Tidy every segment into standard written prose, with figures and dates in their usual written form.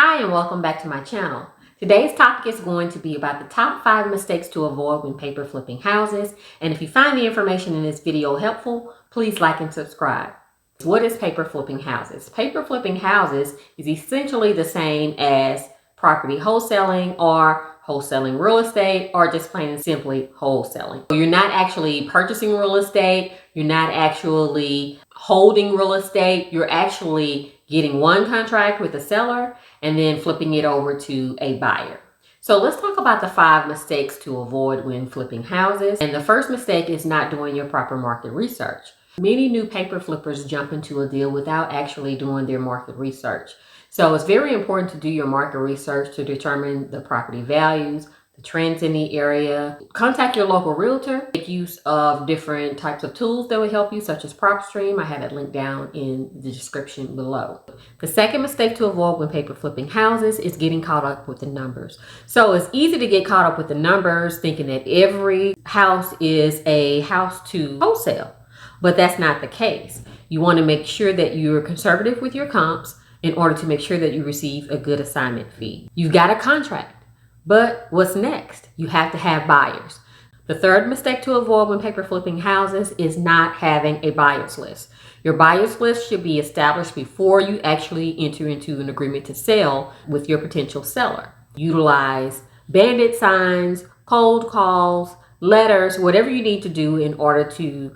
Hi and welcome back to my channel. Today's topic is going to be about the top 5 mistakes to avoid when paper flipping houses. And if you find the information in this video helpful, please like and subscribe. What is paper flipping houses? Paper flipping houses is essentially the same as property wholesaling or wholesaling real estate or just plain and simply wholesaling. You're not actually purchasing real estate. You're not actually holding real estate. You're actually getting one contract with a seller and then flipping it over to a buyer. So let's talk about the 5 mistakes to avoid when flipping houses. And the first mistake is not doing your proper market research. Many new paper flippers jump into a deal without actually doing their market research. So it's very important to do your market research to determine the property values, the trends in the area. Contact your local realtor. Make use of different types of tools that will help you, such as PropStream. I have it linked down in the description below. The second mistake to avoid when paper flipping houses is getting caught up with the numbers. So it's easy to get caught up with the numbers, thinking that every house is a house to wholesale, but that's not the case. You want to make sure that you're conservative with your comps in order to make sure that you receive a good assignment fee. You've got a contract, but what's next? You have to have buyers. The third mistake to avoid when paper flipping houses is not having a buyer's list. Your buyer's list should be established before you actually enter into an agreement to sell with your potential seller. Utilize bandit signs, cold calls, letters, whatever you need to do in order to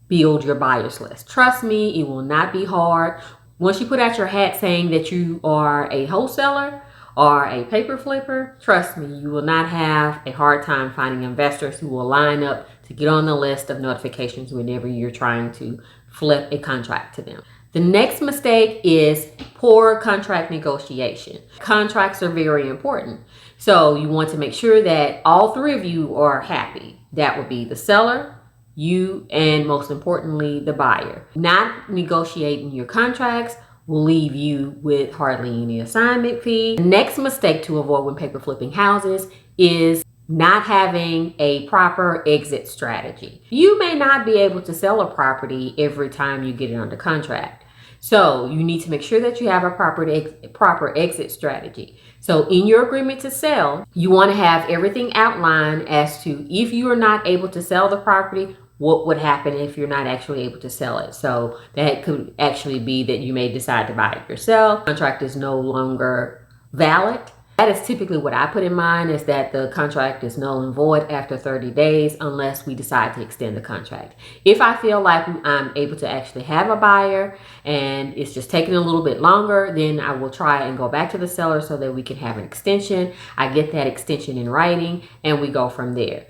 build your buyer's list. Trust me, it will not be hard. Once you put out your hat saying that you are a wholesaler or a paper flipper, trust me, you will not have a hard time finding investors who will line up to get on the list of notifications whenever you're trying to flip a contract to them. The next mistake is poor contract negotiation. Contracts are very important. So you want to make sure that all 3 of you are happy. That would be the seller, you, and most importantly, the buyer. Not negotiating your contracts will leave you with hardly any assignment fee. The next mistake to avoid when paper flipping houses is not having a proper exit strategy. You may not be able to sell a property every time you get it under contract. So you need to make sure that you have a proper exit strategy. So in your agreement to sell, you want to have everything outlined as to if you are not able to sell the property, what would happen if you're not actually able to sell it. So that could actually be that you may decide to buy it yourself. The contract is no longer valid. That is typically what I put in mind, is that the contract is null and void after 30 days unless we decide to extend the contract. If I feel like I'm able to actually have a buyer and it's just taking a little bit longer, then I will try and go back to the seller so that we can have an extension. I get that extension in writing and we go from there.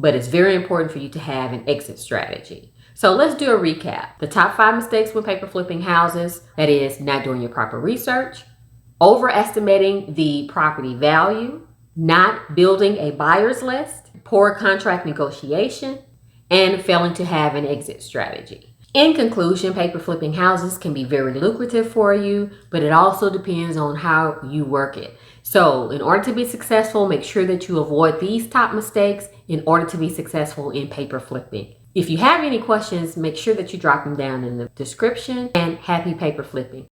But it's very important for you to have an exit strategy. So let's do a recap. The top 5 mistakes when paper flipping houses, that is not doing your proper research, overestimating the property value, not building a buyer's list, poor contract negotiation, and failing to have an exit strategy. In conclusion, paper flipping houses can be very lucrative for you, but it also depends on how you work it. So in order to be successful, make sure that you avoid these top mistakes in order to be successful in paper flipping. If you have any questions, make sure that you drop them down in the description, and happy paper flipping.